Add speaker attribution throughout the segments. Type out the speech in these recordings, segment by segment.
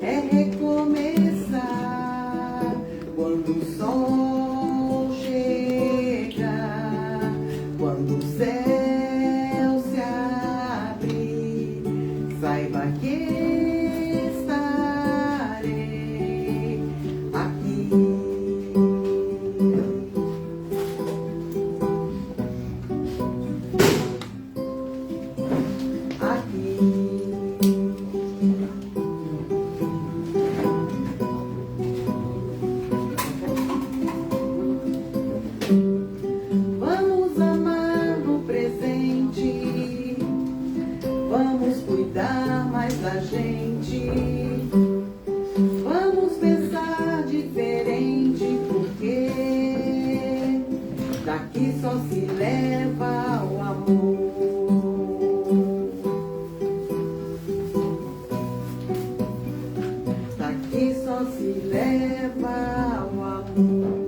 Speaker 1: É recomeçar quando o sol chega, quando o céu se abre, saiba que estarei aqui. Vamos amar no presente, vamos cuidar mais da gente, vamos pensar diferente, porque daqui só se leva o amor. Daqui só se leva o amor.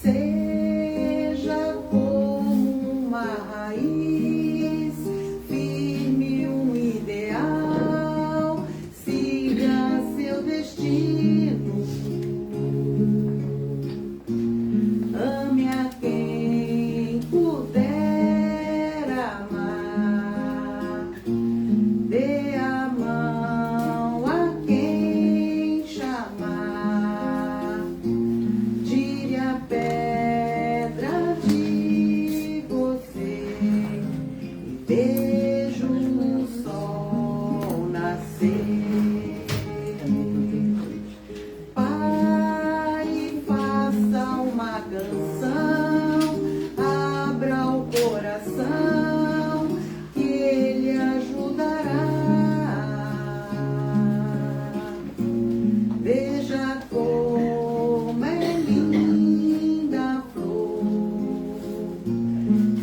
Speaker 1: Seja como uma raiz, firme um ideal, siga seu destino. Ame a quem puder amar, dê a mão a quem chamar, tire a pedra de você e veja o sol nascer. Pare, faça uma canção, abra o coração, que ele ajudará. Veja como é linda a flor,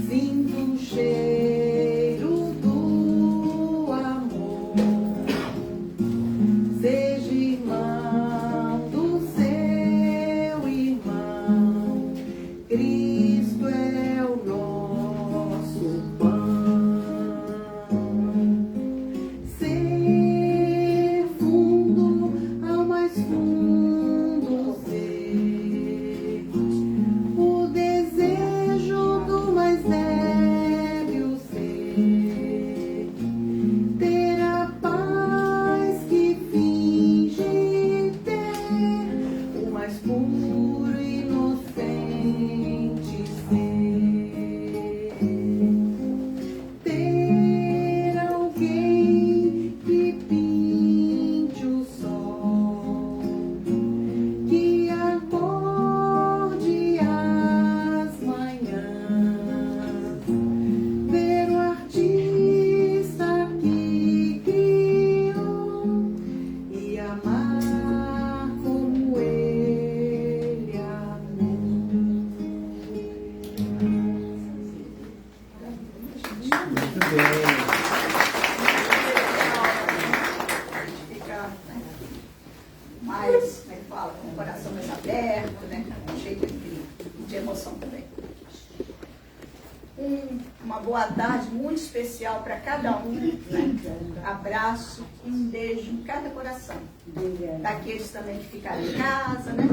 Speaker 1: sinta o cheiro do amor. Seja irmão do seu irmão, Cristo é o nosso pão. Ser fundo ao mais fundo ser, o desejo do mais débil ser, ter a paz que finge ter, o mais puro e inocente ser, ter alguém que pinte o sol, que acorde as manhãs, ver o artista que criou e amar como ele amou.
Speaker 2: Muito bem.
Speaker 3: Fica, né, mais, como é que fala, com o coração mais aberto, né, cheio de emoção também. Uma boa tarde muito especial para cada um, né? Abraço e um beijo em cada coração. Daqueles também que ficaram em casa, né?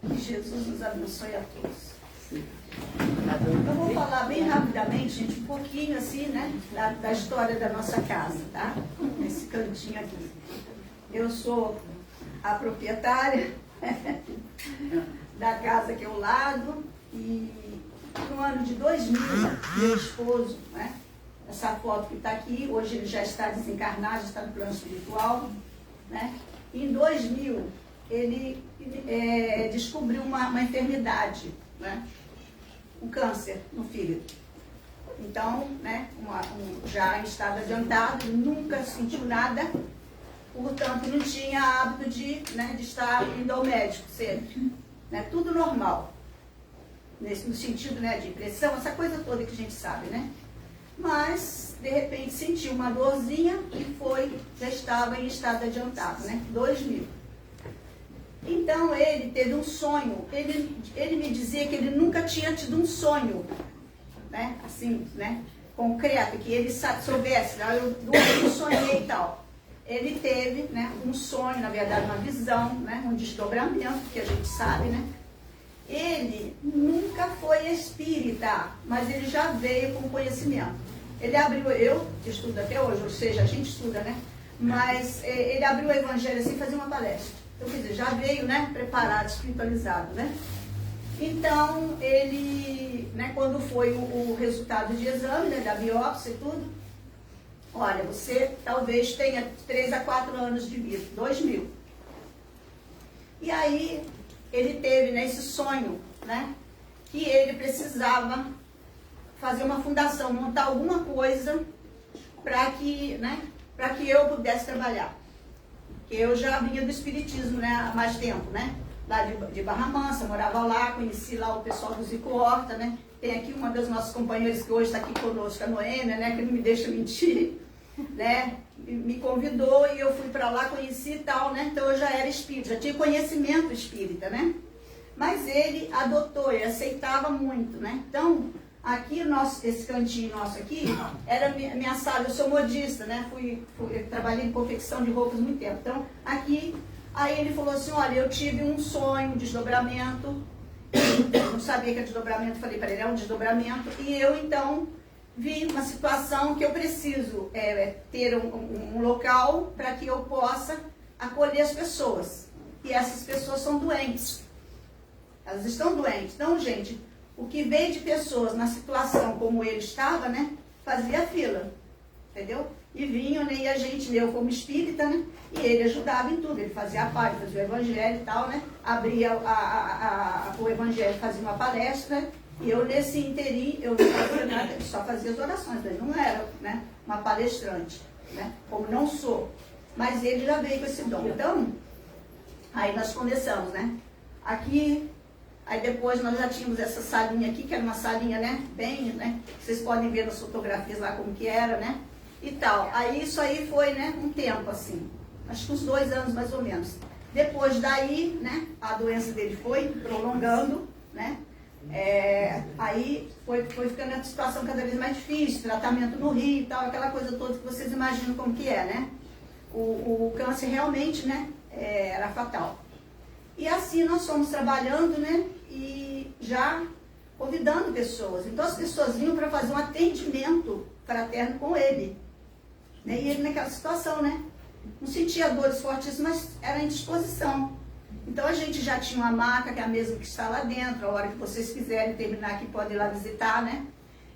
Speaker 3: Que Jesus nos abençoe a todos. Eu vou falar bem rapidamente, gente, um pouquinho assim, né, da história da nossa casa, tá? Nesse cantinho aqui. Eu sou a proprietária da casa aqui ao lado e no ano de 2000, meu esposo, né, essa foto que está aqui, hoje ele já está desencarnado, já está no plano espiritual, né? Em 2000, ele descobriu uma enfermidade, né? Um câncer no fígado. Então, né, já em estado adiantado, nunca sentiu nada, portanto, não tinha hábito de estar indo ao médico sempre. Né, tudo normal. No sentido, né, de pressão, essa coisa toda que a gente sabe, né? mas de repente sentiu uma dorzinha e já estava em estado adiantado, né? 2000. Então ele teve um sonho, ele me dizia que ele nunca tinha tido um sonho, né? Assim, né? Concreto, que ele soubesse, eu sonhei e tal. Ele teve, né, um sonho, na verdade uma visão, né, um desdobramento, que a gente sabe, né? Ele nunca foi espírita, mas ele já veio com conhecimento. Ele abriu, eu que estudo até hoje, ou seja, a gente estuda, né? Mas ele abriu o evangelho assim, fazia uma palestra. Então, quer dizer, já veio, né, preparado, espiritualizado, né? Então, ele, né, quando foi o resultado de exame, né, da biópsia e tudo, olha, você talvez tenha 3 a 4 anos de vida, 2000. E aí, ele teve, né, esse sonho, né, que ele precisava fazer uma fundação, montar alguma coisa para que, né, para que eu pudesse trabalhar. Porque eu já vinha do espiritismo, né, há mais tempo, né, lá de Barra Mansa, morava lá, conheci lá o pessoal do Zico Horta, né, tem aqui uma das nossas companheiras que hoje está aqui conosco, a Noêmia, né, que não me deixa mentir, né, me convidou e eu fui para lá, conheci e tal, né, então eu já era espírita, já tinha conhecimento espírita, né, mas ele adotou, ele aceitava muito, né, então aqui esse cantinho nosso aqui era minha sala, eu sou modista, né, eu trabalhei em confecção de roupas muito tempo, então aqui, aí ele falou assim, olha, eu tive um sonho, um desdobramento, eu não sabia que era desdobramento, falei para ele, é um desdobramento, e eu então vi uma situação que eu preciso ter um local para que eu possa acolher as pessoas, e essas pessoas são doentes, elas estão doentes, então gente, o que veio de pessoas na situação como ele estava, né, fazia fila, entendeu? E vinham, né, e a gente, eu como espírita, né, e ele ajudava em tudo, ele fazia a parte, fazia o evangelho e tal, né, abria o evangelho, fazia uma palestra, e eu nesse inteirinho, eu não fazia nada, eu só fazia as orações, ele não era, né, uma palestrante, né, como não sou, mas ele já veio com esse dom. Então, aí nós começamos, né, aqui. Aí depois nós já tínhamos essa salinha aqui, que era uma salinha, né, bem, né, vocês podem ver nas fotografias lá como que era, né, e tal. Aí isso aí foi, né, um tempo assim, acho que uns 2 anos mais ou menos. Depois daí, né, a doença dele foi prolongando, né, aí foi ficando a situação cada vez mais difícil, tratamento no Rio e tal, aquela coisa toda que vocês imaginam como que é, né. O câncer realmente, né, era fatal. E assim nós fomos trabalhando, né, e já convidando pessoas. Então as pessoas vinham para fazer um atendimento fraterno com ele. Né, e ele naquela situação, né, não sentia dores fortíssimas, mas era em disposição. Então a gente já tinha uma maca, que é a mesma que está lá dentro, a hora que vocês quiserem terminar aqui, podem ir lá visitar, né.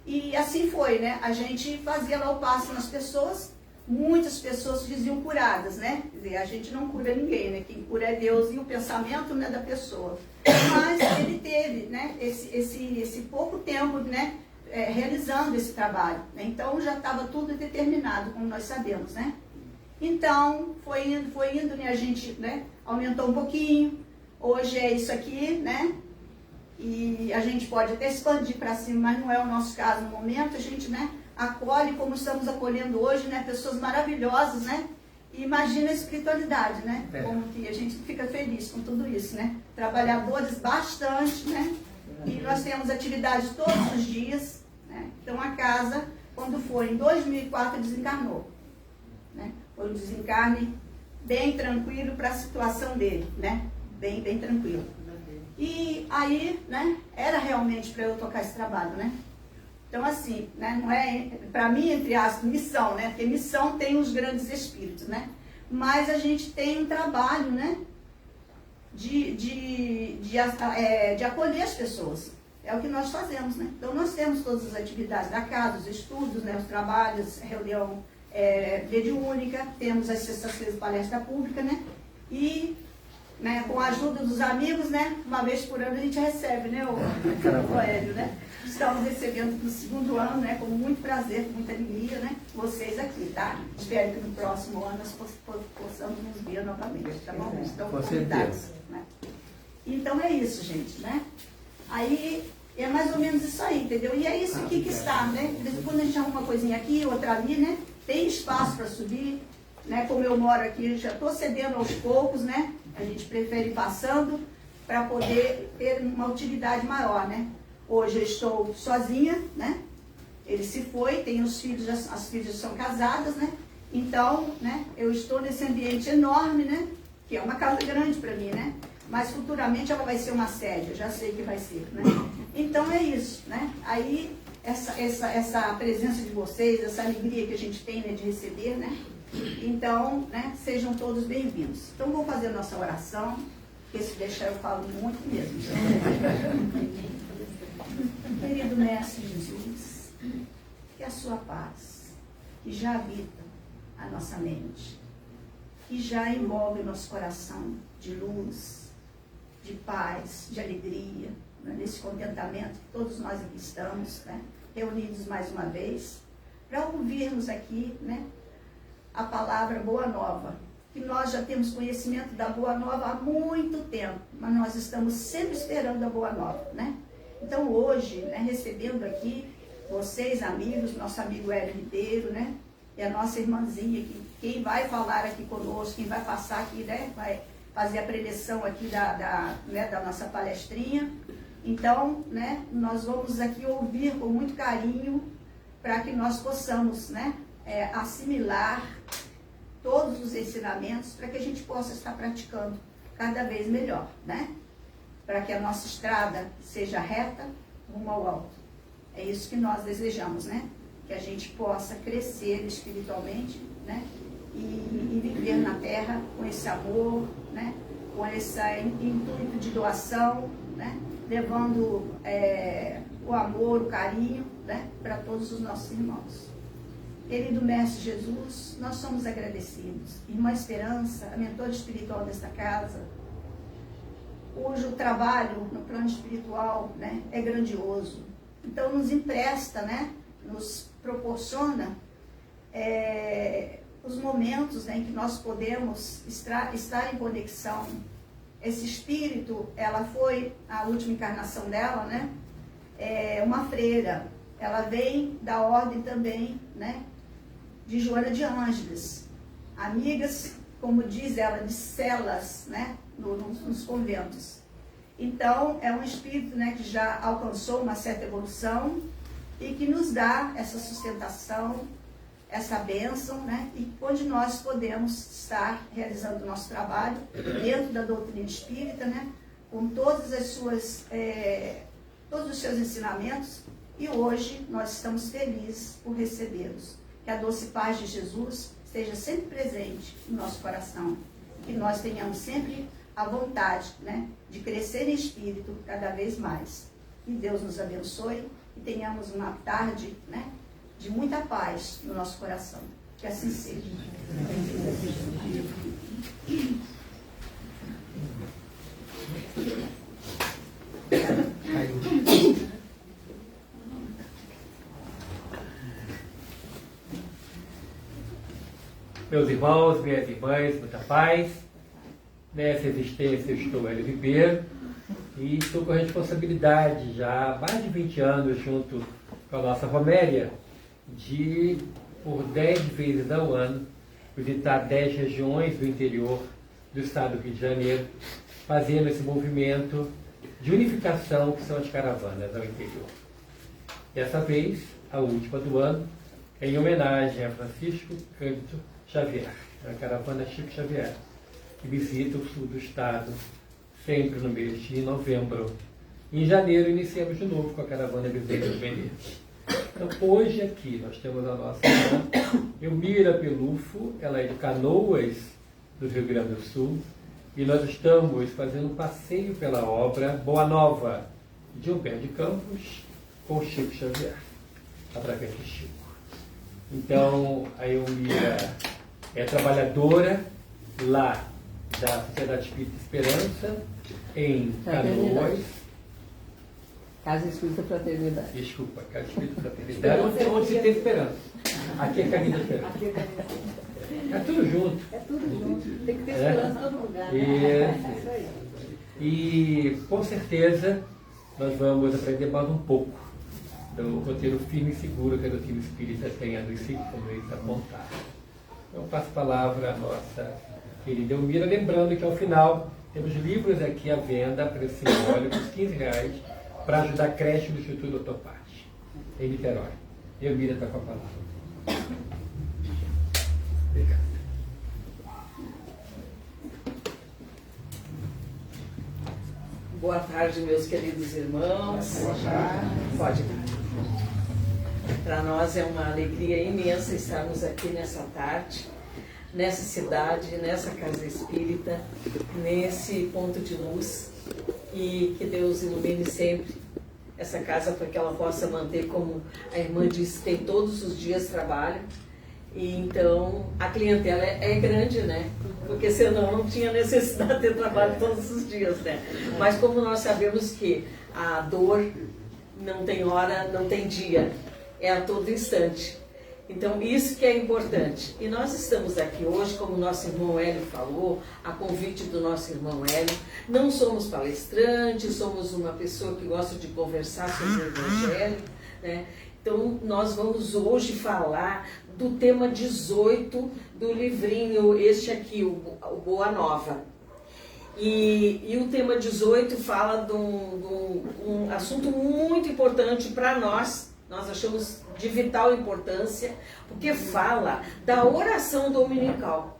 Speaker 3: E assim foi, né, a gente fazia lá o passe nas pessoas. Muitas pessoas se diziam curadas, né? Quer dizer, a gente não cura ninguém, né? Quem cura é Deus e o pensamento, né, da pessoa. Mas ele teve, né, esse pouco tempo, né, realizando esse trabalho. Né? Então já estava tudo determinado, como nós sabemos, né? Então foi indo, né? A gente, né, aumentou um pouquinho. Hoje é isso aqui, né? E a gente pode até expandir para cima, mas não é o nosso caso no momento. A gente, né, acolhe como estamos acolhendo hoje, né, pessoas maravilhosas, né, e imagina a espiritualidade, né, como que a gente fica feliz com tudo isso, né, trabalhadores bastante, né, e nós temos atividade todos os dias, né, então a casa, quando foi em 2004, desencarnou, né, foi um desencarne bem tranquilo para a situação dele, né, bem tranquilo. E aí, né, era realmente para eu tocar esse trabalho, né. Então, assim, né, não é, para mim, entre aspas, missão, né? Porque missão tem os grandes espíritos, né? Mas a gente tem um trabalho, né? De acolher as pessoas. É o que nós fazemos, né? Então, nós temos todas as atividades da casa, os estudos, né, os trabalhos, reunião rede única, temos as sextas-feiras palestra pública, né? E, né, com a ajuda dos amigos, né? Uma vez por ano a gente recebe, né, o Hélio, né? Estamos recebendo no 2º ano, né, com muito prazer, com muita alegria, né, vocês aqui, tá? Espero que no próximo ano nós possamos nos ver novamente, tá bom? Estão convidados, né? Então é isso, gente, né? Aí É mais ou menos isso aí, entendeu? E é isso aqui que está, né? De vez em quando a gente arruma uma coisinha aqui, outra ali, né? Tem espaço para subir, né? Como eu moro aqui, já estou cedendo aos poucos, né? A gente prefere ir passando para poder ter uma utilidade maior, né? Hoje eu estou sozinha, né? Ele se foi, tem os filhos, as filhas são casadas, né? Então, né? Eu estou nesse ambiente enorme, né? Que é uma casa grande para mim, né? Mas futuramente ela vai ser uma sede, eu já sei que vai ser, né? Então é isso, né? Aí essa presença de vocês, essa alegria que a gente tem, né, de receber, né? Então, né, sejam todos bem-vindos. Então vou fazer a nossa oração, porque se deixar eu falo muito mesmo. Querido Mestre Jesus, que a sua paz, que já habita a nossa mente, que já envolve o nosso coração de luz, de paz, de alegria, né, nesse contentamento que todos nós aqui estamos, né, reunidos mais uma vez, para ouvirmos aqui, né, a palavra Boa Nova, que nós já temos conhecimento da Boa Nova há muito tempo, mas nós estamos sempre esperando a Boa Nova, né? Então hoje, né, recebendo aqui vocês, amigos, nosso amigo Hélio Ribeiro, né, e a nossa irmãzinha, quem vai falar aqui conosco, quem vai passar aqui, né, vai fazer a preleção aqui né, da nossa palestrinha. Então, né, nós vamos aqui ouvir com muito carinho para que nós possamos, né, assimilar todos os ensinamentos para que a gente possa estar praticando cada vez melhor, né? Para que a nossa estrada seja reta rumo ao alto. É isso que nós desejamos, né? Que a gente possa crescer espiritualmente, né? E viver na Terra com esse amor, né? Com esse intuito de doação, né? Levando o amor, o carinho, né? Para todos os nossos irmãos. Querido Mestre Jesus, nós somos agradecidos. Irmã Esperança, a mentora espiritual desta casa, cujo trabalho no plano espiritual, né, é grandioso. Então nos empresta, né, nos proporciona os momentos, né, em que nós podemos estar em conexão. Esse espírito, ela foi, a última encarnação dela, né, uma freira. Ela vem da ordem também, né, de Joana de Ângeles, amigas, como diz ela, de celas, né, nos conventos. Então, é um espírito, né, que já alcançou uma certa evolução e que nos dá essa sustentação, essa bênção, né, e onde nós podemos estar realizando o nosso trabalho dentro da doutrina espírita, né, com todas as suas, todos os seus ensinamentos, e hoje nós estamos felizes por recebê-los. Que a doce paz de Jesus esteja sempre presente no nosso coração. Que nós tenhamos sempre a vontade, né, de crescer em espírito cada vez mais. Que Deus nos abençoe e tenhamos uma tarde, né, de muita paz no nosso coração. Que assim seja.
Speaker 2: Meus irmãos, minhas irmãs, muita paz. Nessa existência eu estou Hélio Ribeiro e estou com a responsabilidade já há mais de 20 anos junto com a nossa Roméria de, por 10 vezes ao ano, visitar 10 regiões do interior do estado do Rio de Janeiro, fazendo esse movimento de unificação que são as caravanas ao interior. Dessa vez, a última do ano, em homenagem a Francisco Cândido Xavier, a caravana Chico Xavier, que visita o sul do estado sempre no mês de novembro. Em janeiro iniciamos de novo com a caravana Bezerra dos Menezes. Então hoje aqui nós temos a nossa irmã Elmira Pelufo, ela é de Canoas, do Rio Grande do Sul, e nós estamos fazendo um passeio pela obra Boa Nova, de Humberto de Campos, com Chico Xavier, através de Chico. Então a Elmira é trabalhadora lá da Sociedade Espírita Esperança, em Canoas.
Speaker 1: Casa Espírita Fraternidade.
Speaker 2: Desculpa, Casa Espírita Fraternidade. Onde se tem esperança. Aqui é Caminho da Esperança. É tudo junto.
Speaker 1: É tudo junto. Tem que ter esperança em todo lugar. Né?
Speaker 2: E com certeza nós vamos aprender mais um pouco do roteiro firme e seguro que a doutrina espírita tem a nos seguir, como eles apontaram. Eu passo a palavra à nossa querida Elmira, lembrando que ao final temos livros aqui à venda, preço simbólico, R$15, para ajudar a creche do Instituto Dr. Paz, em Niterói. Elmira está com a palavra. Obrigado.
Speaker 4: Boa tarde, meus queridos irmãos. Boa tarde. Pode dar. Para nós é uma alegria imensa estarmos aqui nessa tarde, nessa cidade, nessa casa espírita, nesse ponto de luz, e que Deus ilumine sempre essa casa para que ela possa manter, como a irmã disse, tem todos os dias trabalho. E então a clientela é grande, né? Porque senão não tinha necessidade de ter trabalho todos os dias, né? Mas como nós sabemos que a dor não tem hora, não tem dia, é a todo instante. Então isso que é importante. E nós estamos aqui hoje, como o nosso irmão Hélio falou, a convite do nosso irmão Hélio. Não somos palestrantes, somos uma pessoa que gosta de conversar sobre o Evangelho, né? Então, nós vamos hoje falar do tema 18 do livrinho, este aqui, o Boa Nova. E o tema 18 fala de um assunto muito importante para nós achamos de vital importância, porque fala da oração dominical.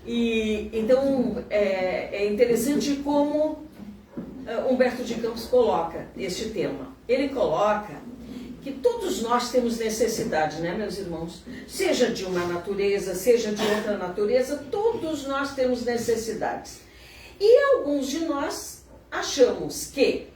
Speaker 4: E então, é interessante como Humberto de Campos coloca este tema. Ele coloca que todos nós temos necessidade, né, meus irmãos? Seja de uma natureza, seja de outra natureza, todos nós temos necessidades. E alguns de nós achamos que,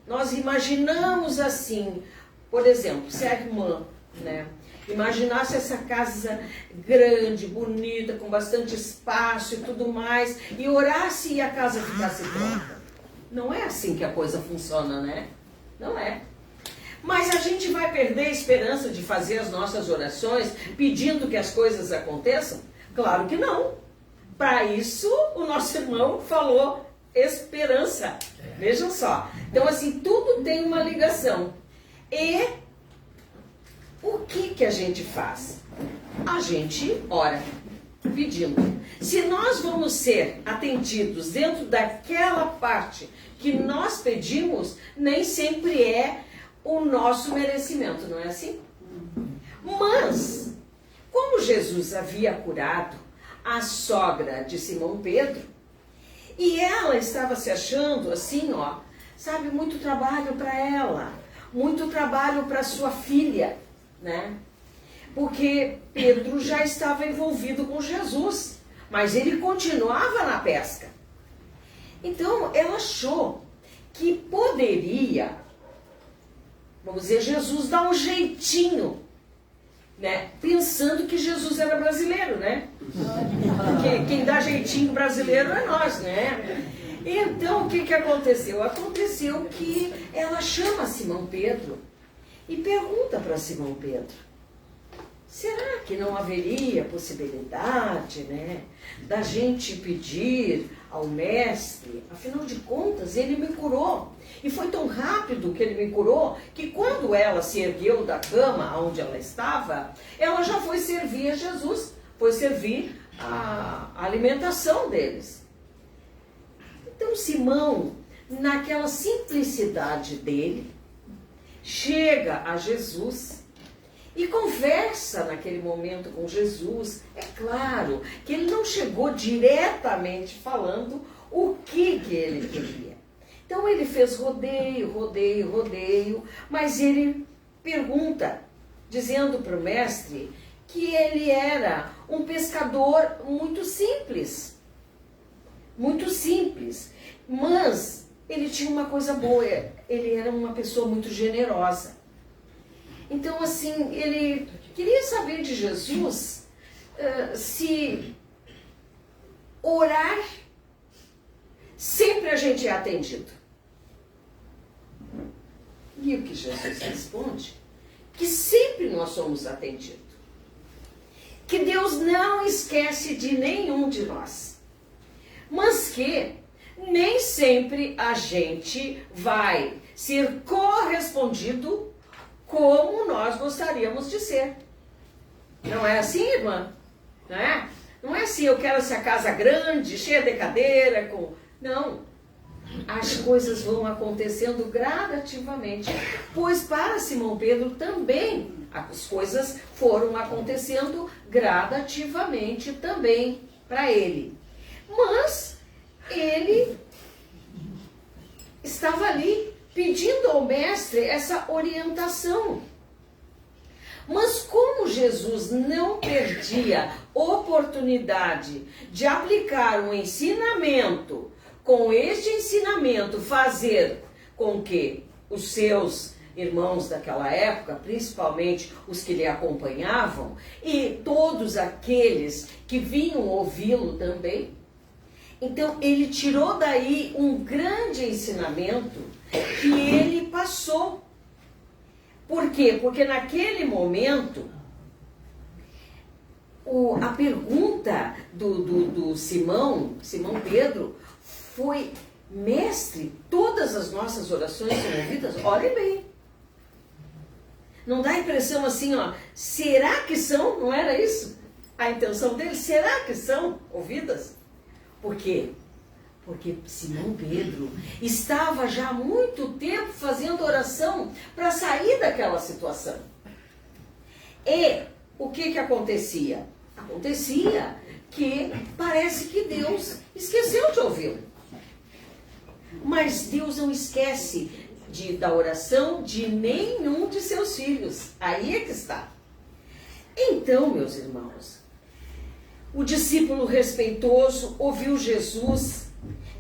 Speaker 4: nós imaginamos assim, por exemplo, se a irmã, né, imaginasse essa casa grande, bonita, com bastante espaço e tudo mais, e orasse e a casa ficasse pronta. Não é assim que a coisa funciona, né? Não é. Mas a gente vai perder a esperança de fazer as nossas orações pedindo que as coisas aconteçam? Claro que não. Para isso, o nosso irmão falou esperança. Vejam só. Então, assim, tudo tem uma ligação. E o que a gente faz? A gente ora, pedindo. Se nós vamos ser atendidos dentro daquela parte que nós pedimos, nem sempre é o nosso merecimento, não é assim? Mas, como Jesus havia curado a sogra de Simão Pedro, e ela estava se achando assim, ó, sabe, muito trabalho para ela, muito trabalho para sua filha, né? Porque Pedro já estava envolvido com Jesus, mas ele continuava na pesca. Então, ela achou que poderia, vamos dizer, Jesus dá um jeitinho, né? Pensando que Jesus era brasileiro, né? Quem dá jeitinho brasileiro é nós, né? Então, o que aconteceu? Aconteceu que ela chama Simão Pedro e pergunta para Simão Pedro: será que não haveria possibilidade, né, da gente pedir ao mestre? Afinal de contas, ele me curou. E foi tão rápido que ele me curou, que quando ela se ergueu da cama onde ela estava, ela já foi servir a Jesus, foi servir a alimentação deles. Então Simão, naquela simplicidade dele, chega a Jesus e conversa naquele momento com Jesus. É claro que ele não chegou diretamente falando o que ele queria. Então ele fez rodeio, mas ele pergunta, dizendo para o mestre que ele era um pescador muito simples, mas ele tinha uma coisa boa, ele era uma pessoa muito generosa. Então, assim, ele queria saber de Jesus se orar, sempre a gente é atendido. E o que Jesus responde? Que sempre nós somos atendidos. Que Deus não esquece de nenhum de nós. Mas que nem sempre a gente vai ser correspondido como nós gostaríamos de ser. Não é assim, irmã? Não é? Não é assim, eu quero essa casa grande, cheia de cadeira, com... Não. As coisas vão acontecendo gradativamente. Pois para Simão Pedro também as coisas foram acontecendo gradativamente também para ele. Mas ele estava ali pedindo ao mestre essa orientação. Mas como Jesus não perdia oportunidade de aplicar um ensinamento, com este ensinamento fazer com que os seus irmãos daquela época, principalmente os que lhe acompanhavam, e todos aqueles que vinham ouvi-lo também, então ele tirou daí um grande ensinamento que ele passou. Por quê? Porque naquele momento, a pergunta do Simão Pedro foi: mestre, todas as nossas orações são ouvidas? Olhem bem. Não dá a impressão assim, ó, será que são? Não era isso a intenção dele? Será que são ouvidas? Por quê? Porque Simão Pedro estava já há muito tempo fazendo oração para sair daquela situação. E o que acontecia? Acontecia que parece que Deus esqueceu de ouvi-lo. Mas Deus não esquece da oração de nenhum de seus filhos. Aí é que está. Então, meus irmãos, o discípulo respeitoso ouviu Jesus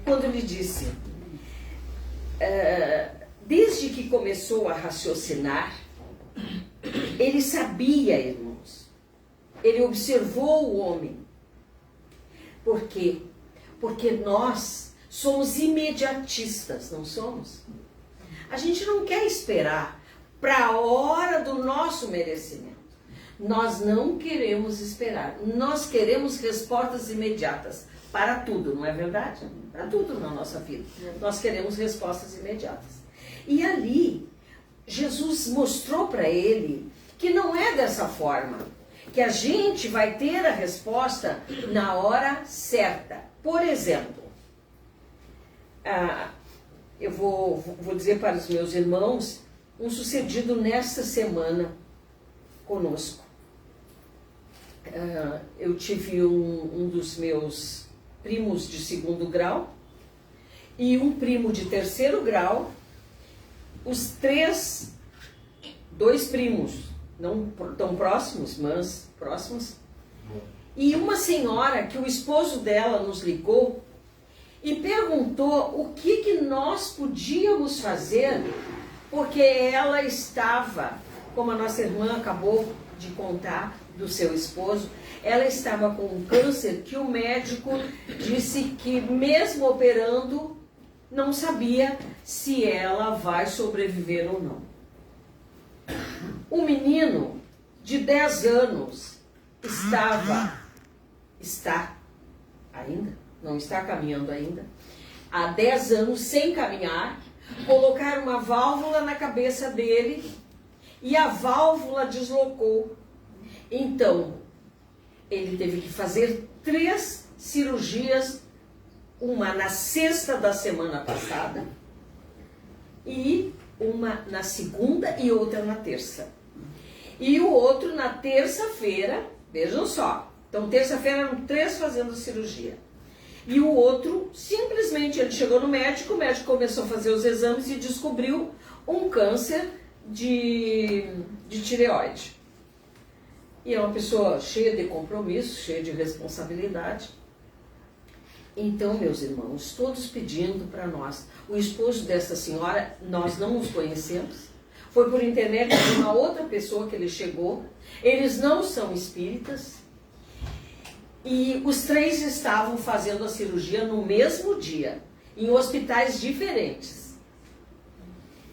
Speaker 4: quando lhe disse, desde que começou a raciocinar, ele sabia, irmãos, ele observou o homem. Por quê? Porque nós somos imediatistas, não somos? A gente não quer esperar para a hora do nosso merecimento. Nós não queremos esperar. Nós queremos respostas imediatas para tudo, não é verdade? Para tudo na nossa vida. Nós queremos respostas imediatas. E ali, Jesus mostrou para ele que não é dessa forma, que a gente vai ter a resposta na hora certa. Por exemplo, eu vou dizer para os meus irmãos um sucedido nesta semana conosco. Eu tive um dos meus primos de 2º grau e um primo de 3º grau, dois primos, não tão próximos, mas próximos, e uma senhora que o esposo dela nos ligou e perguntou o que nós podíamos fazer, porque ela estava, como a nossa irmã acabou de contar do seu esposo, ela estava com um câncer que o médico disse que mesmo operando, não sabia se ela vai sobreviver ou não. O menino de 10 anos está ainda, não está caminhando ainda, há 10 anos sem caminhar, colocaram uma válvula na cabeça dele e a válvula deslocou. Então, ele teve que fazer 3 cirurgias, uma na sexta da semana passada, e uma na segunda e outra na terça. E o outro na terça-feira, vejam só, então terça-feira eram 3 fazendo cirurgia. E o outro, simplesmente, ele chegou no médico, o médico começou a fazer os exames e descobriu um câncer de tireoide. E é uma pessoa cheia de compromisso, cheia de responsabilidade. Então, meus irmãos, todos pedindo para nós. O esposo dessa senhora, nós não os conhecemos. Foi por internet de uma outra pessoa que ele chegou. Eles não são espíritas. E os 3 estavam fazendo a cirurgia no mesmo dia, em hospitais diferentes.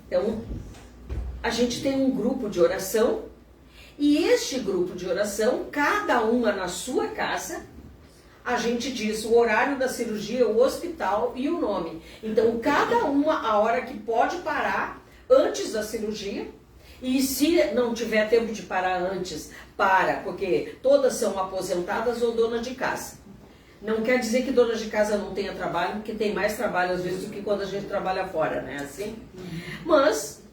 Speaker 4: Então, a gente tem um grupo de oração. E este grupo de oração, cada uma na sua casa, a gente diz o horário da cirurgia, o hospital e o nome. Então, cada uma, a hora que pode parar antes da cirurgia. E se não tiver tempo de parar antes, porque todas são aposentadas ou dona de casa. Não quer dizer que dona de casa não tenha trabalho, porque tem mais trabalho às vezes do que quando a gente trabalha fora, né? Assim? Mas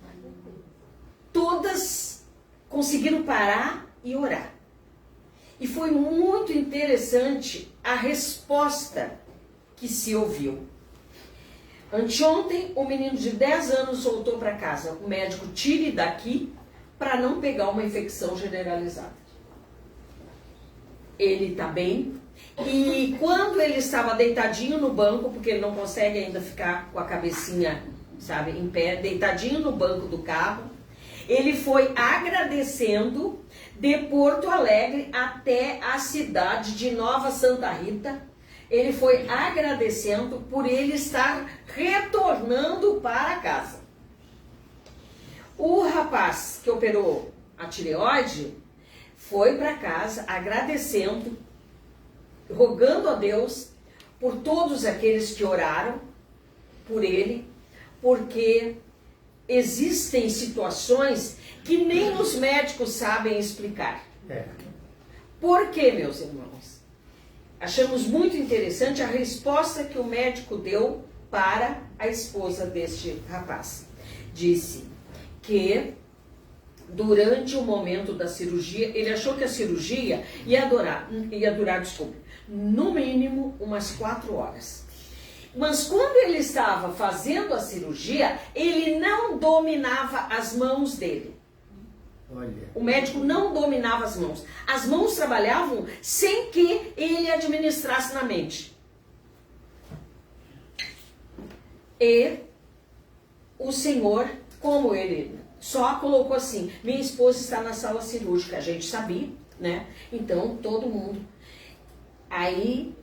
Speaker 4: todas conseguiram parar e orar. E foi muito interessante a resposta que se ouviu. Anteontem, um menino de 10 anos voltou para casa. O médico tire daqui para não pegar uma infecção generalizada. Ele está bem. E quando ele estava deitadinho no banco, porque ele não consegue ainda ficar com a cabecinha, sabe, em pé, deitadinho no banco do carro, ele foi agradecendo de Porto Alegre até a cidade de Nova Santa Rita. Ele foi agradecendo por ele estar retornando para casa. O rapaz que operou a tireoide foi para casa agradecendo, rogando a Deus por todos aqueles que oraram por ele, porque existem situações que nem os médicos sabem explicar. Por quê, meus irmãos? Achamos muito interessante a resposta que o médico deu para a esposa deste rapaz. Disse que durante o momento da cirurgia, ele achou que a cirurgia ia durar, no mínimo umas 4 horas. Mas quando ele estava fazendo a cirurgia, ele não dominava as mãos dele.
Speaker 2: Olha.
Speaker 4: O médico não dominava as mãos. As mãos trabalhavam sem que ele administrasse na mente. E o Senhor, como ele só colocou assim, minha esposa está na sala cirúrgica, a gente sabia, né? Então, todo mundo. Aí,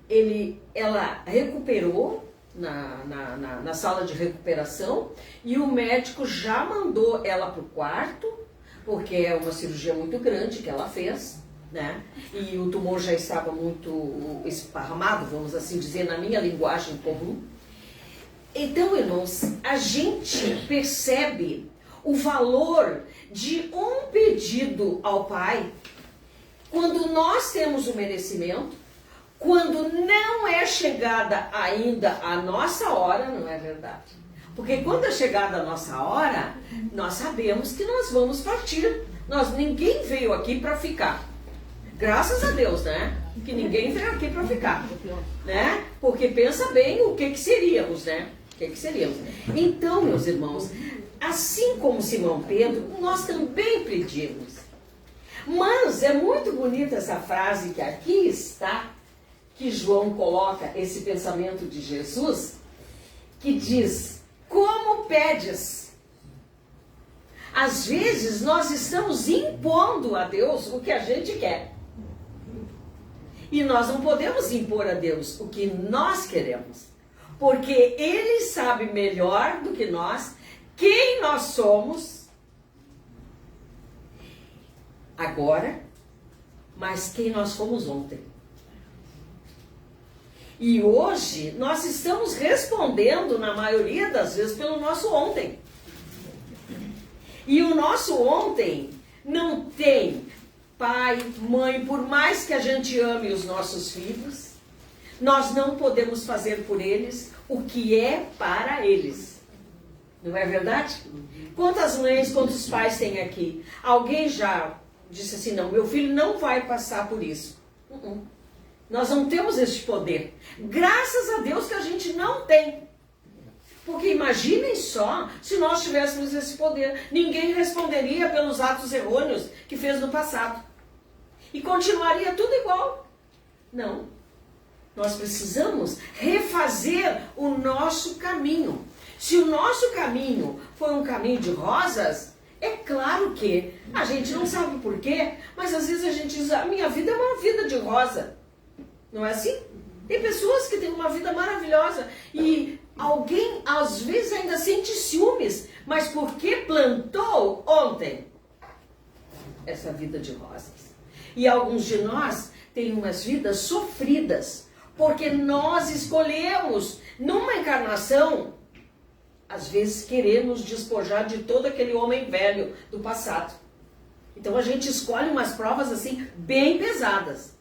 Speaker 4: ela recuperou na sala de recuperação e o médico já mandou ela para o quarto, porque é uma cirurgia muito grande que ela fez, né? E o tumor já estava muito esparramado, vamos assim dizer, na minha linguagem comum. Então, irmãos, a gente percebe o valor de um pedido ao Pai quando nós temos o merecimento, quando não é chegada ainda a nossa hora, não é verdade? Porque quando é chegada a nossa hora, nós sabemos que nós vamos partir. Ninguém veio aqui para ficar. Graças a Deus, né? Que ninguém veio aqui para ficar, né? Porque pensa bem o que seríamos, né? O que seríamos. Então, meus irmãos, assim como Simão Pedro, nós também pedimos. Mas é muito bonita essa frase que aqui está, que João coloca esse pensamento de Jesus, que diz: como pedes? Às vezes nós estamos impondo a Deus o que a gente quer. E nós não podemos impor a Deus o que nós queremos. Porque Ele sabe melhor do que nós quem nós somos agora, mas quem nós fomos ontem. E hoje nós estamos respondendo, na maioria das vezes, pelo nosso ontem. E o nosso ontem não tem pai, mãe, por mais que a gente ame os nossos filhos, nós não podemos fazer por eles o que é para eles. Não é verdade? Quantas mães, quantos pais tem aqui? Alguém já disse assim, não, meu filho não vai passar por isso. Nós não temos esse poder. Graças a Deus que a gente não tem. Porque imaginem só se nós tivéssemos esse poder. Ninguém responderia pelos atos errôneos que fez no passado. E continuaria tudo igual. Não. Nós precisamos refazer o nosso caminho. Se o nosso caminho foi um caminho de rosas, é claro que a gente não sabe por quê, mas às vezes a gente diz, a minha vida é uma vida de rosa. Não é assim? Tem pessoas que têm uma vida maravilhosa e alguém às vezes ainda sente ciúmes, mas porque plantou ontem essa vida de rosas. E alguns de nós têm umas vidas sofridas, Porque nós escolhemos, numa encarnação, às vezes queremos despojar de todo aquele homem velho do passado. Então a gente escolhe umas provas assim, bem pesadas.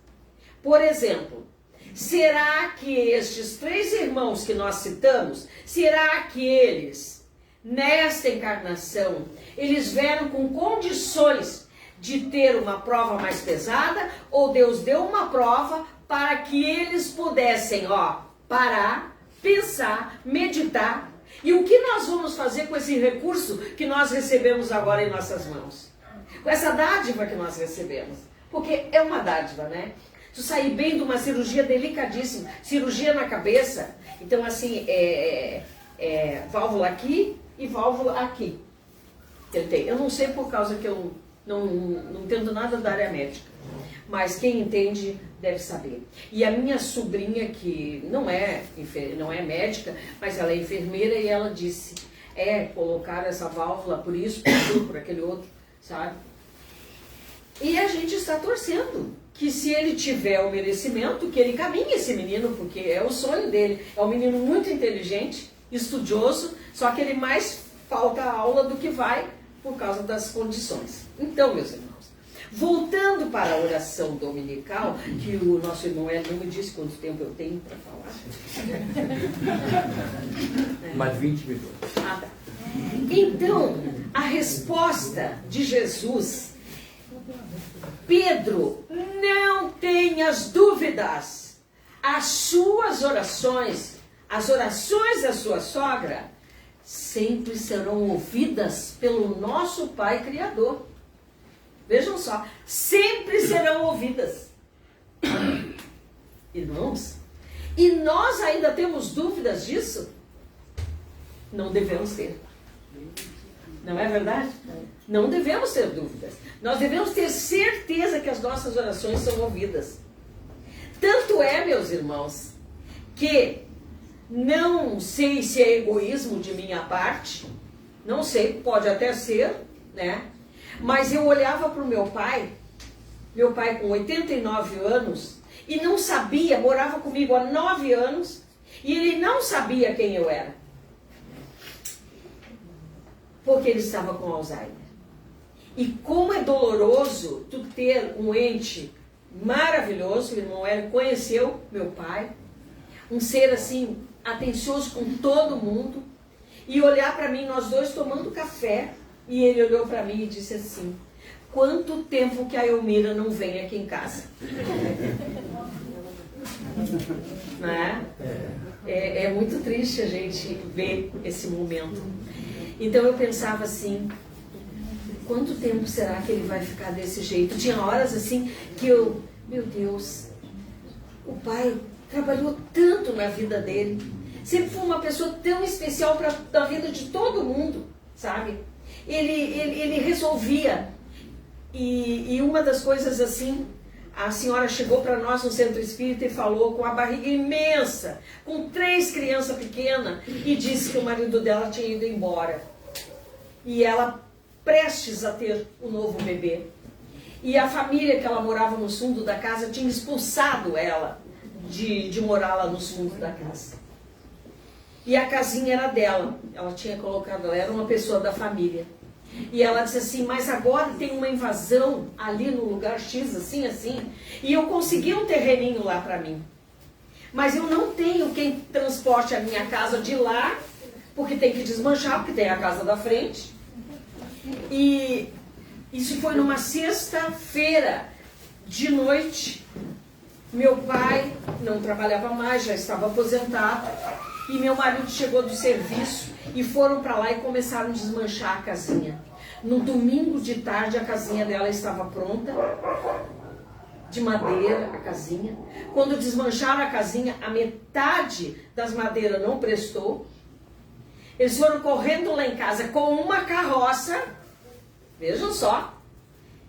Speaker 4: Por exemplo, será que estes 3 irmãos que nós citamos, será que eles, nesta encarnação, eles vieram com condições de ter uma prova mais pesada, ou Deus deu uma prova para que eles pudessem, parar, pensar, meditar? E o que nós vamos fazer com esse recurso que nós recebemos agora em nossas mãos? Com essa dádiva que nós recebemos? Porque é uma dádiva, né? Tu sair bem de uma cirurgia delicadíssima, cirurgia na cabeça, então assim, válvula aqui e válvula aqui. Eu não sei por causa que eu não entendo nada da área médica, mas quem entende deve saber. E a minha sobrinha, que não é médica, mas ela é enfermeira, e ela disse, colocar essa válvula por isso, por aquilo, por aquele outro, sabe? E a gente está torcendo que, se ele tiver o merecimento, que ele caminhe esse menino, porque é o sonho dele. É um menino muito inteligente, estudioso, só que ele mais falta aula do que vai por causa das condições. Então, meus irmãos, voltando para a oração dominical, que o nosso irmão Hélio me disse quanto tempo eu tenho para falar.
Speaker 2: Mais 20 minutos.
Speaker 4: Ah, tá. Então, a resposta de Jesus: Pedro, não tenhas dúvidas, as suas orações, as orações da sua sogra, sempre serão ouvidas pelo nosso Pai Criador. Vejam só, sempre serão ouvidas. Irmãos, e nós ainda temos dúvidas disso? Não devemos ter. Não é verdade? Não devemos ter dúvidas. Nós devemos ter certeza que as nossas orações são ouvidas. Tanto é, meus irmãos, que não sei se é egoísmo de minha parte, não sei, pode até ser, né? Mas eu olhava para o meu pai com 89 anos, e não sabia, morava comigo há 9 anos, e ele não sabia quem eu era. Porque ele estava com Alzheimer. E como é doloroso tu ter um ente maravilhoso, o irmão Hélio conheceu meu pai, um ser assim, atencioso com todo mundo, e olhar para mim, nós dois tomando café, e ele olhou para mim e disse assim: quanto tempo que a Elmira não vem aqui em casa? Né? É muito triste a gente ver esse momento. Então eu pensava assim, quanto tempo será que ele vai ficar desse jeito? Tinha horas assim que eu, meu Deus, o pai trabalhou tanto na vida dele, sempre foi uma pessoa tão especial na vida de todo mundo, sabe? Ele resolvia, e uma das coisas assim, a senhora chegou para nós no centro espírita e falou com a barriga imensa, com 3 crianças pequenas, e disse que o marido dela tinha ido embora. E ela prestes a ter um novo bebê. E a família que ela morava no fundo da casa tinha expulsado ela de morar lá no fundo da casa. E a casinha era dela. Ela tinha colocado, ela era uma pessoa da família. E ela disse assim, mas agora tem uma invasão ali no lugar X, assim, assim, e eu consegui um terreninho lá para mim. Mas eu não tenho quem transporte a minha casa de lá, porque tem que desmanchar, porque tem a casa da frente. E isso foi numa sexta-feira de noite. Meu pai não trabalhava mais, já estava aposentado, e meu marido chegou do serviço e foram para lá e começaram a desmanchar a casinha. No domingo de tarde a casinha dela estava pronta, de madeira a casinha. Quando desmancharam a casinha, a metade das madeiras não prestou. Eles foram correndo lá em casa com uma carroça, vejam só,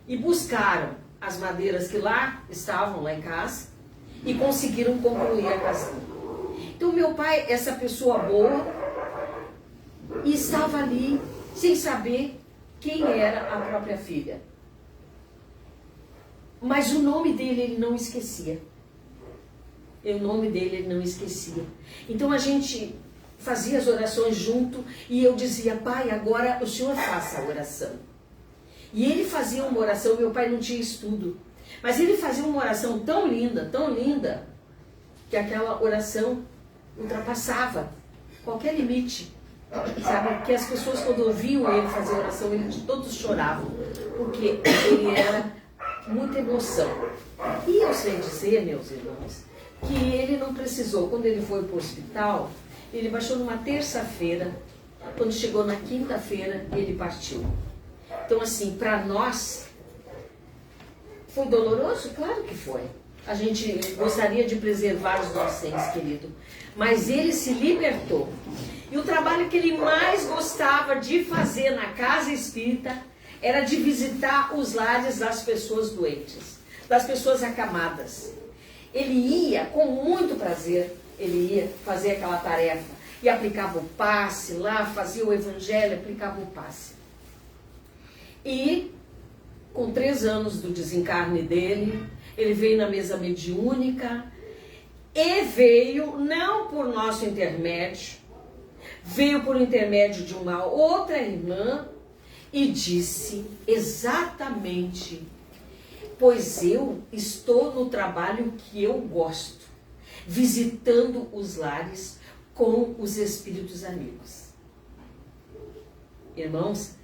Speaker 4: e buscaram as madeiras que lá estavam, lá em casa, e conseguiram concluir a casinha. Então meu pai, essa pessoa boa, e estava ali sem saber quem era a própria filha. Mas o nome dele ele não esquecia. E o nome dele ele não esquecia. Então a gente fazia as orações junto e eu dizia, pai, agora o senhor faça a oração. E ele fazia uma oração, meu pai não tinha estudo, mas ele fazia uma oração tão linda, que aquela oração ultrapassava qualquer limite. Sabe, que as pessoas quando ouviam ele fazer oração, eles todos choravam, porque ele era muita emoção. E eu sei dizer, meus irmãos, que ele não precisou, quando ele foi para o hospital, ele baixou numa terça-feira, quando chegou na quinta-feira, ele partiu. Então assim, para nós, foi doloroso? Claro que foi. A gente gostaria de preservar os nossos entes queridos, mas ele se libertou. E o trabalho que ele mais gostava de fazer na casa espírita era de visitar os lares das pessoas doentes, das pessoas acamadas. Ele ia com muito prazer, ele ia fazer aquela tarefa e aplicava o passe lá, fazia o evangelho, aplicava o passe. E com 3 anos do desencarne dele, ele veio na mesa mediúnica e veio não por nosso intermédio, veio por intermédio de uma outra irmã e disse exatamente, pois eu estou no trabalho que eu gosto, visitando os lares com os espíritos amigos. Irmãos,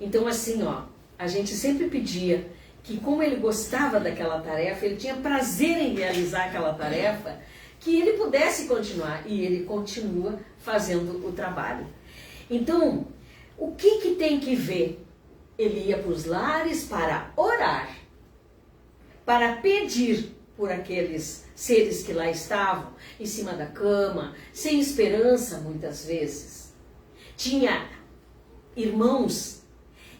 Speaker 4: então assim, ó, a gente sempre pedia que como ele gostava daquela tarefa, ele tinha prazer em realizar aquela tarefa, que ele pudesse continuar, e ele continua fazendo o trabalho. Então, o que tem que ver? Ele ia para os lares para orar, para pedir por aqueles seres que lá estavam, em cima da cama, sem esperança muitas vezes. Tinha irmãos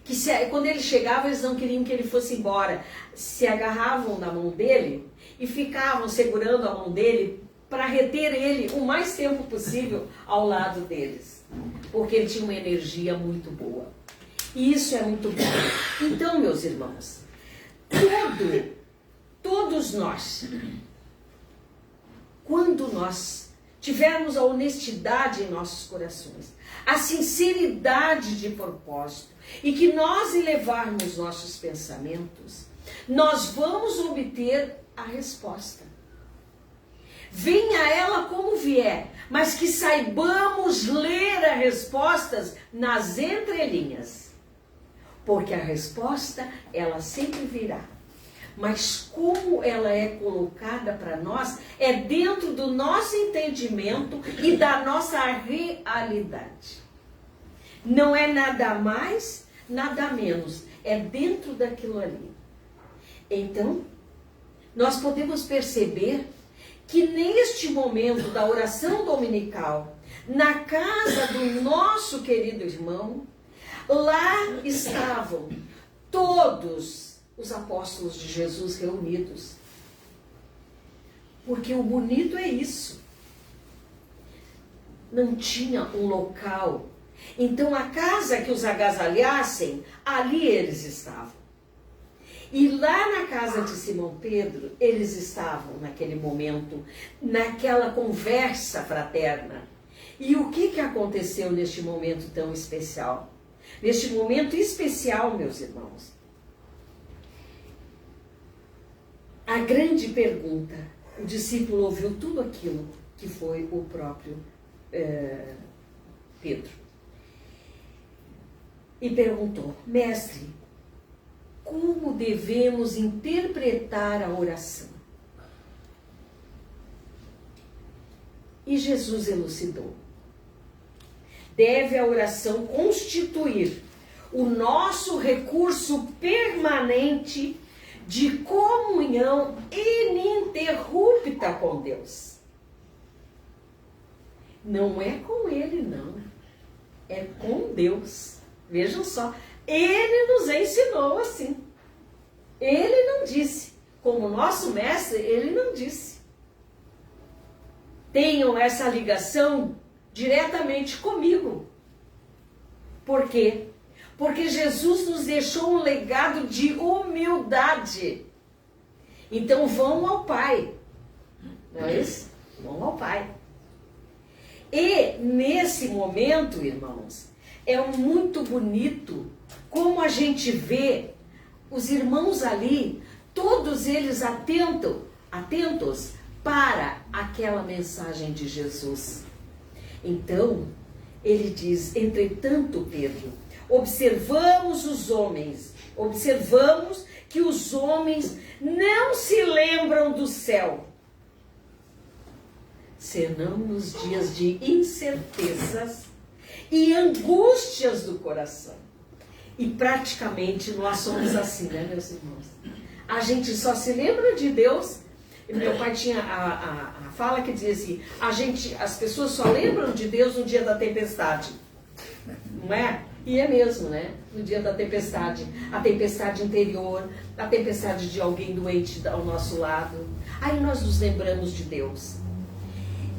Speaker 4: que quando ele chegava, eles não queriam que ele fosse embora, se agarravam na mão dele e ficavam segurando a mão dele para reter ele o mais tempo possível ao lado deles, porque ele tinha uma energia muito boa. E isso é muito bom. Então, meus irmãos, todos nós, quando nós tivermos a honestidade em nossos corações, a sinceridade de propósito, e que nós elevarmos nossos pensamentos, nós vamos obter a resposta. Venha ela como vier, mas que saibamos ler as respostas nas entrelinhas. Porque a resposta, ela sempre virá. Mas como ela é colocada para nós, é dentro do nosso entendimento e da nossa realidade. Não é nada mais, nada menos. É dentro daquilo ali. Então, nós podemos perceber que neste momento da oração dominical, na casa do nosso querido irmão, lá estavam todos os apóstolos de Jesus reunidos. Porque o bonito é isso. Não tinha um local. Então a casa que os agasalhassem, ali eles estavam. E lá na casa de Simão Pedro, eles estavam naquele momento, naquela conversa fraterna. E o que aconteceu neste momento tão especial? Neste momento especial, meus irmãos, a grande pergunta, o discípulo ouviu tudo aquilo que foi o próprio Pedro. E perguntou, mestre, como devemos interpretar a oração? E Jesus elucidou. Deve a oração constituir o nosso recurso permanente de comunhão ininterrupta com Deus. Não é com Ele, não. É com Deus. Vejam só. Ele nos ensinou assim. Ele não disse. Como nosso mestre, ele não disse. Tenham essa ligação diretamente comigo. Por quê? Porque Jesus nos deixou um legado de humildade. Então vão ao Pai. Não é isso? Bom ao Pai. E nesse momento, irmãos, é muito bonito como a gente vê os irmãos ali, todos eles atentos para aquela mensagem de Jesus. Então, ele diz, entretanto, Pedro, observamos que os homens não se lembram do céu, senão nos dias de incertezas e angústias do coração. E praticamente nós somos assim, né, meus irmãos? A gente só se lembra de Deus. Meu pai tinha a fala que dizia assim, as pessoas só lembram de Deus no dia da tempestade. Não é? E é mesmo, né? No dia da tempestade. A tempestade interior, a tempestade de alguém doente ao nosso lado. Aí nós nos lembramos de Deus.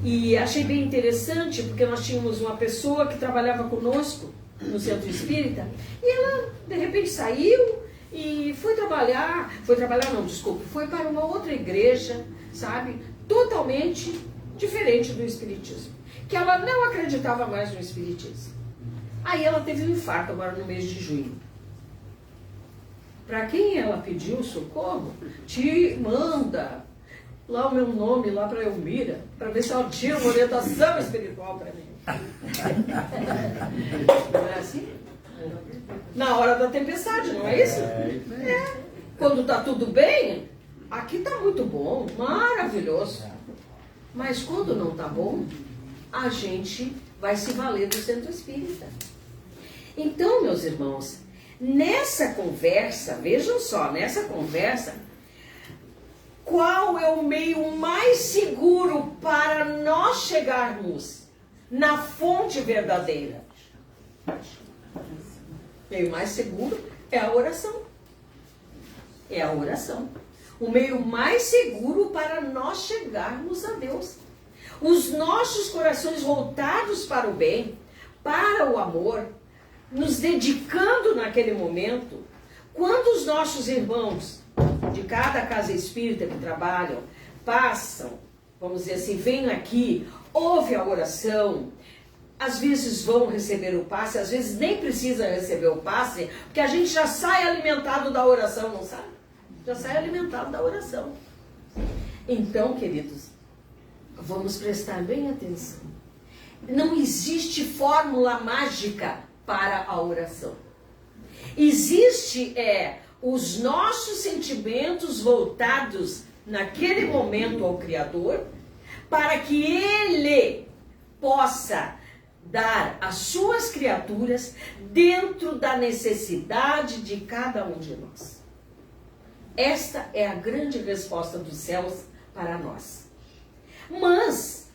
Speaker 4: E achei bem interessante, porque nós tínhamos uma pessoa que trabalhava conosco no Centro Espírita, e ela, de repente, saiu e foi para uma outra igreja, sabe? Totalmente diferente do Espiritismo. Que ela não acreditava mais no Espiritismo. Aí ela teve um infarto agora no mês de junho. Para quem ela pediu socorro, te manda lá o meu nome, lá para Elmira, para ver se ela tira uma orientação espiritual para mim. Não é assim? Na hora da tempestade, não é isso? É. Quando está tudo bem, aqui está muito bom, maravilhoso. Mas quando não está bom, a gente vai se valer do Centro Espírita. Então, meus irmãos, nessa conversa, vejam só, nessa conversa, qual é o meio mais seguro para nós chegarmos na fonte verdadeira? O meio mais seguro é a oração. É a oração. O meio mais seguro para nós chegarmos a Deus. Os nossos corações voltados para o bem, para o amor, nos dedicando naquele momento. Quando os nossos irmãos de cada casa espírita que trabalham passam, vamos dizer assim, vêm aqui, ouvem a oração, às vezes vão receber o passe, às vezes nem precisa receber o passe, porque a gente já sai alimentado da oração, não sabe? Já sai alimentado da oração. Então, queridos, vamos prestar bem atenção. Não existe fórmula mágica para a oração. Existe os nossos sentimentos voltados naquele momento ao Criador, para que Ele possa dar às suas criaturas dentro da necessidade de cada um de nós. Esta é a grande resposta dos céus para nós. Mas,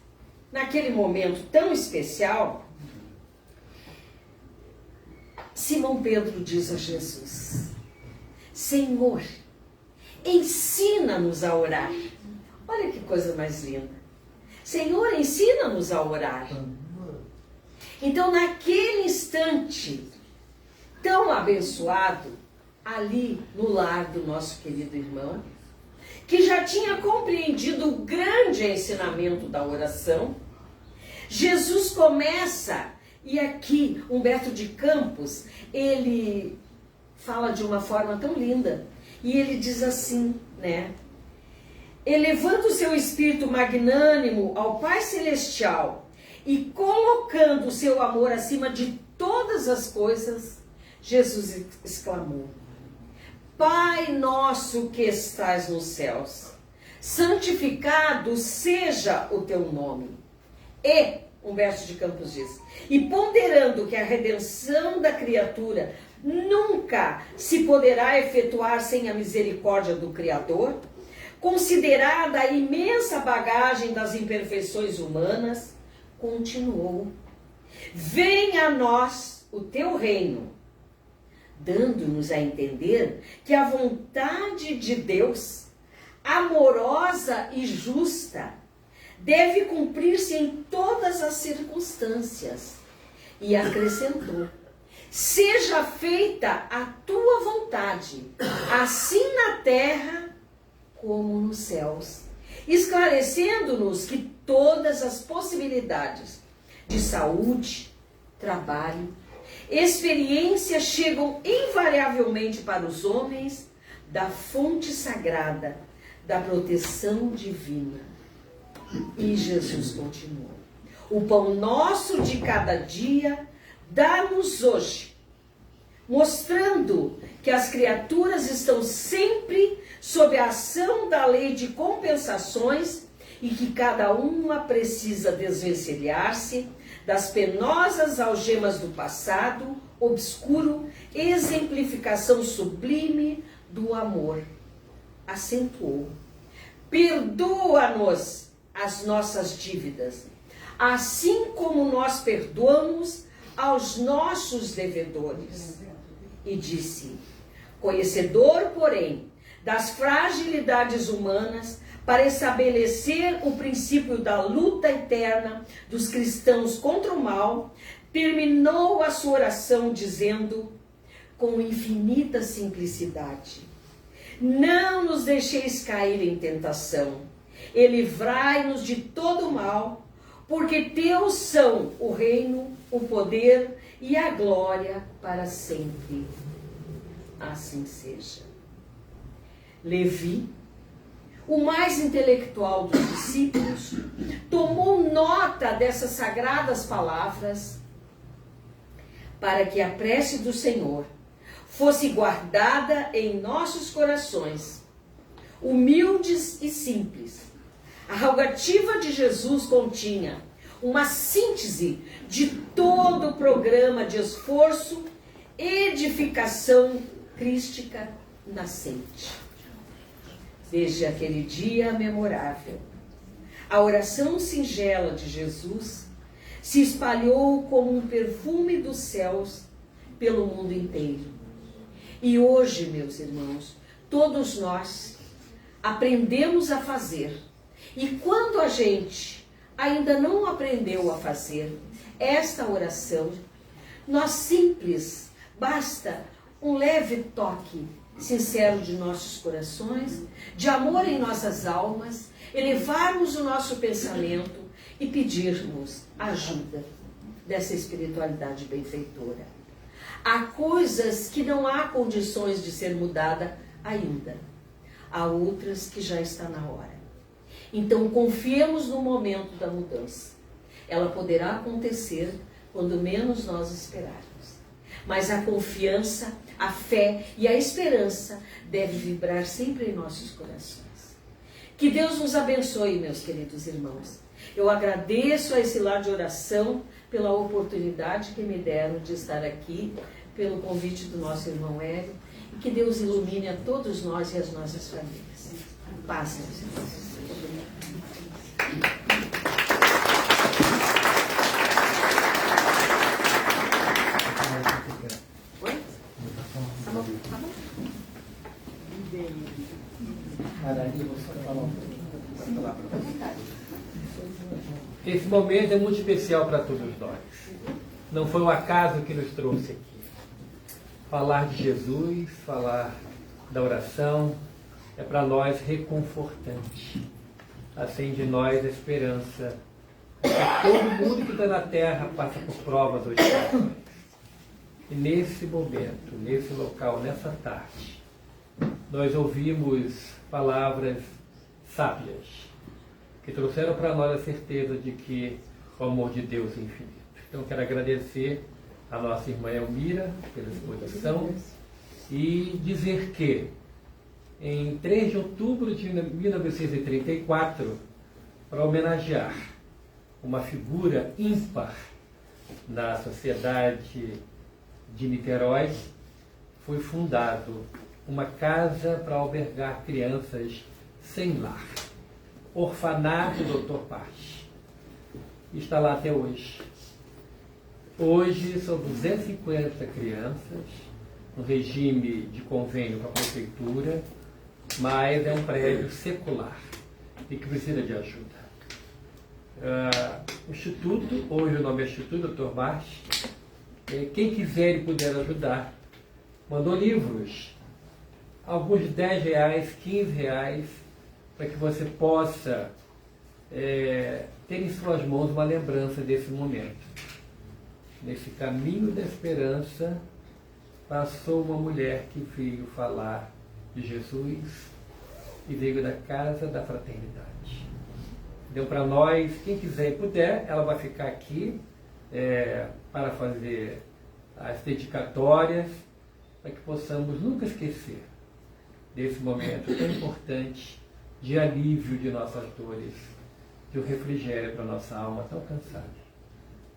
Speaker 4: naquele momento tão especial, Simão Pedro diz a Jesus: Senhor, ensina-nos a orar. Olha que coisa mais linda. Senhor, ensina-nos a orar. Então, naquele instante tão abençoado, ali no lar do nosso querido irmão, que já tinha compreendido o grande ensinamento da oração, Jesus começa, e aqui Humberto de Campos, ele fala de uma forma tão linda, e ele diz assim, né? Elevando o seu espírito magnânimo ao Pai Celestial e colocando o seu amor acima de todas as coisas, Jesus exclamou: Pai nosso que estás nos céus, santificado seja o teu nome. E, Humberto de Campos diz, e ponderando que a redenção da criatura nunca se poderá efetuar sem a misericórdia do Criador, considerada a imensa bagagem das imperfeições humanas, continuou: venha a nós o teu reino, dando-nos a entender que a vontade de Deus, amorosa e justa, deve cumprir-se em todas as circunstâncias. E acrescentou: seja feita a tua vontade, assim na terra como nos céus. esclarecendo-nos que todas as possibilidades de saúde, trabalho, experiência chegam invariavelmente para os homens da fonte sagrada, da proteção divina. E Jesus continuou: o pão nosso de cada dia dá-nos hoje, mostrando que as criaturas estão sempre sob a ação da lei de compensações e que cada uma precisa desvencilhar-se das penosas algemas do passado obscuro, exemplificação sublime do amor. Acentuou: perdoa-nos as nossas dívidas, assim como nós perdoamos aos nossos devedores. E disse: conhecedor, porém, das fragilidades humanas, para estabelecer o princípio da luta eterna dos cristãos contra o mal, terminou a sua oração dizendo, com infinita simplicidade: não nos deixeis cair em tentação, e livrai-nos de todo mal, porque teus são o reino, o poder e a glória para sempre. Assim seja. Levi, o mais intelectual dos discípulos, tomou nota dessas sagradas palavras para que a prece do Senhor fosse guardada em nossos corações, humildes e simples. A rogativa de Jesus continha uma síntese de todo o programa de esforço e edificação crística nascente. Desde aquele dia memorável, a oração singela de Jesus se espalhou como um perfume dos céus pelo mundo inteiro. E hoje, meus irmãos, todos nós aprendemos a fazer. E quando a gente ainda não aprendeu a fazer esta oração, nós simples, basta um leve toque sincero de nossos corações, de amor em nossas almas, elevarmos o nosso pensamento e pedirmos ajuda dessa espiritualidade benfeitora. Há coisas que não há condições de ser mudada ainda. Há outras que já está na hora. Então confiemos no momento da mudança. Ela poderá acontecer quando menos nós esperarmos. Mas a confiança, a fé e a esperança devem vibrar sempre em nossos corações. Que Deus nos abençoe, meus queridos irmãos. Eu agradeço a esse lar de oração pela oportunidade que me deram de estar aqui, pelo convite do nosso irmão Hélio, e que Deus ilumine a todos nós e as nossas famílias. Paz, meus irmãos.
Speaker 2: Esse momento é muito especial para todos nós. Não foi um acaso que nos trouxe aqui. Falar de Jesus, falar da oração, é para nós reconfortante. Acende em nós a esperança. Todo mundo que está na Terra passa por provas hoje. E nesse momento, nesse local, nessa tarde, nós ouvimos palavras sábias, que trouxeram para nós a certeza de que o amor de Deus é infinito. Então, quero agradecer a nossa irmã Elmira pela exposição e dizer que, em 3 de outubro de 1934, para homenagear uma figura ímpar na sociedade de Niterói, foi fundado uma casa para albergar crianças sem lar. Orfanato Dr. Paz. Está lá até hoje. Hoje são 250 crianças, no regime de convênio com a prefeitura, mas é um prédio secular e que precisa de ajuda. O Instituto, hoje o nome é Instituto Dr. Paz, quem quiser e puder ajudar, mandou livros, alguns de R$10, R$15, para que você possa ter em suas mãos uma lembrança desse momento. Nesse caminho da esperança, passou uma mulher que veio falar de Jesus e veio da casa da fraternidade. Então, para nós, quem quiser e puder, ela vai ficar aqui para fazer as dedicatórias, para que possamos nunca esquecer desse momento tão importante de alívio de nossas dores, de um refrigério para a nossa alma tão cansada.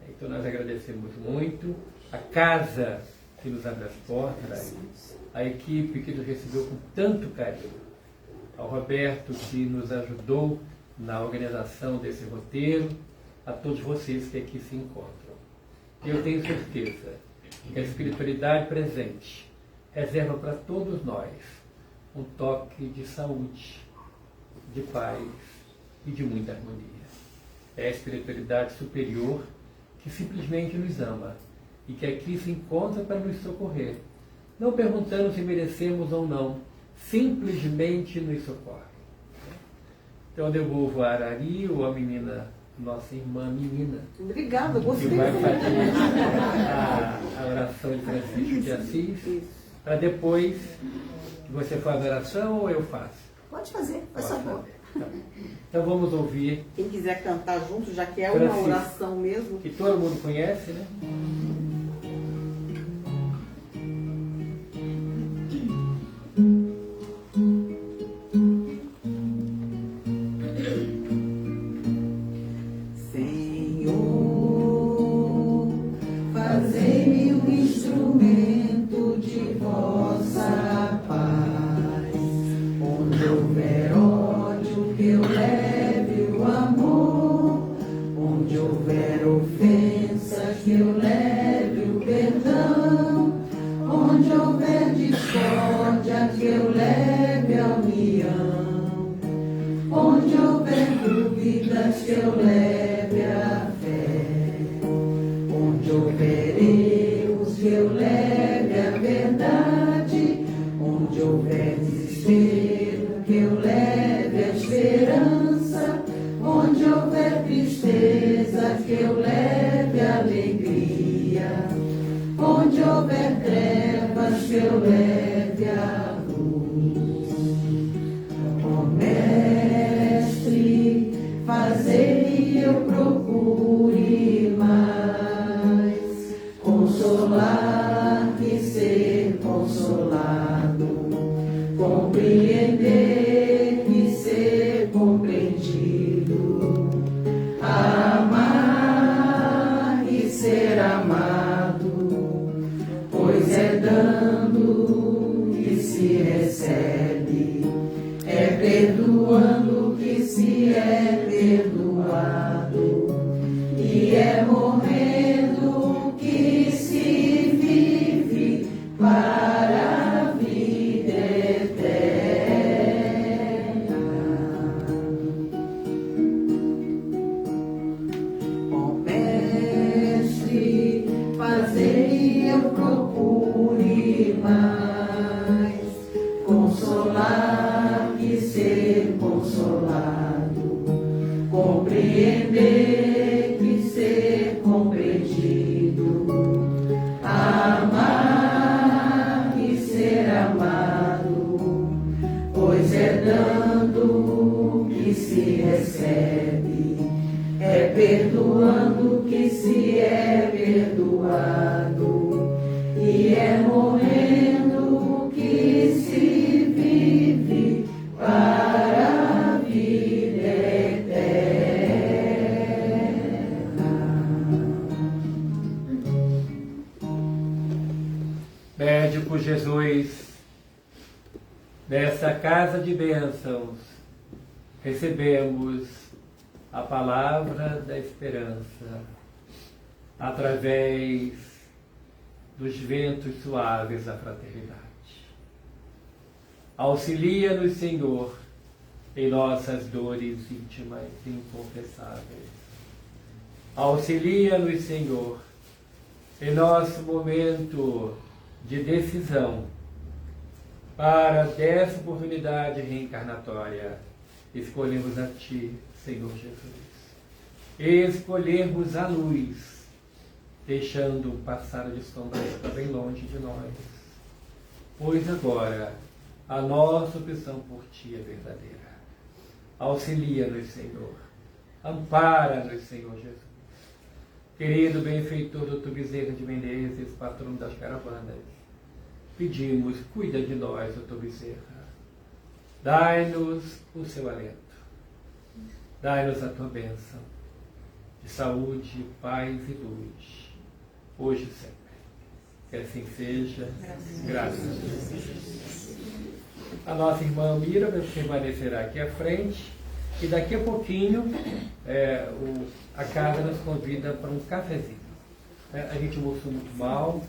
Speaker 2: Então nós agradecemos muito a casa que nos abre as portas, a equipe que nos recebeu com tanto carinho, ao Roberto que nos ajudou na organização desse roteiro, a todos vocês que aqui se encontram. Eu tenho certeza que a espiritualidade presente reserva para todos nós um toque de saúde, de paz e de muita harmonia. É a espiritualidade superior que simplesmente nos ama e que aqui se encontra para nos socorrer, não perguntando se merecemos ou não, simplesmente nos socorre. Então eu devolvo a Arari ou a menina, nossa irmã menina,
Speaker 1: Obrigada,
Speaker 2: que
Speaker 1: gostei.
Speaker 2: vai fazer a oração de Francisco de Assis, para depois que você faz a oração ou eu faço?
Speaker 3: Pode fazer, faz
Speaker 2: Pode
Speaker 3: favor.
Speaker 2: fazer. Então vamos ouvir,
Speaker 1: Quem quiser cantar junto, já que é uma
Speaker 2: Francisco,
Speaker 1: oração mesmo.
Speaker 2: que todo mundo conhece, né?
Speaker 1: Senhor, fazei-me um instrumento de vossa paz. Onde houver ódio, que eu leve o amor. Onde houver ofensa, que eu leve o perdão. Onde houver discórdia, que eu leve a união. Onde houver dúvidas, que eu leve a fé. Onde houver erros, que eu leve a verdade. Onde houver desespero, que eu leve a esperança. Onde houver tristeza, que eu leve a alegria. Onde houver trevas, que eu leve a luz. Ó Mestre, fazei eu procure mais consolar que ser consolado, compreender que ser compreendido, amar e ser amado, pois é dando que se recebe, é perdoando que se é perdoado, e é morrendo que se vive para a vida eterna. Ó Mestre, fazei eu procure mais consolar que ser consolado, compreender que ser compreendido, amar e ser amado, pois é dando que se recebe, é perdoando que se é perdoado, e é morrendo que se vive para a vida eterna.
Speaker 2: Médico Jesus, nessa casa de bênçãos, recebemos a palavra da esperança através dos ventos suaves da fraternidade. Auxilia-nos, Senhor, em nossas dores íntimas e inconfessáveis. Auxilia-nos, Senhor, em nosso momento de decisão para dessa oportunidade reencarnatória escolhemos a Ti, Senhor Jesus. Escolhemos a luz, deixando o passado de sombras para bem longe de nós. Pois agora a nossa opção por Ti é verdadeira. Auxilia-nos, Senhor. Ampara-nos, Senhor Jesus. Querido benfeitor Dr. Bezerra de Menezes, patrono das caravanas, pedimos, cuida de nós, Dr. Bezerra. Dai-nos o seu alento. Dai-nos a tua bênção de saúde, paz e luz, hoje e sempre. Que assim seja. Graças a Deus. A nossa irmã Mira vai permanecerá aqui à frente e daqui a pouquinho a casa nos convida para um cafezinho. A gente almoçou muito mal.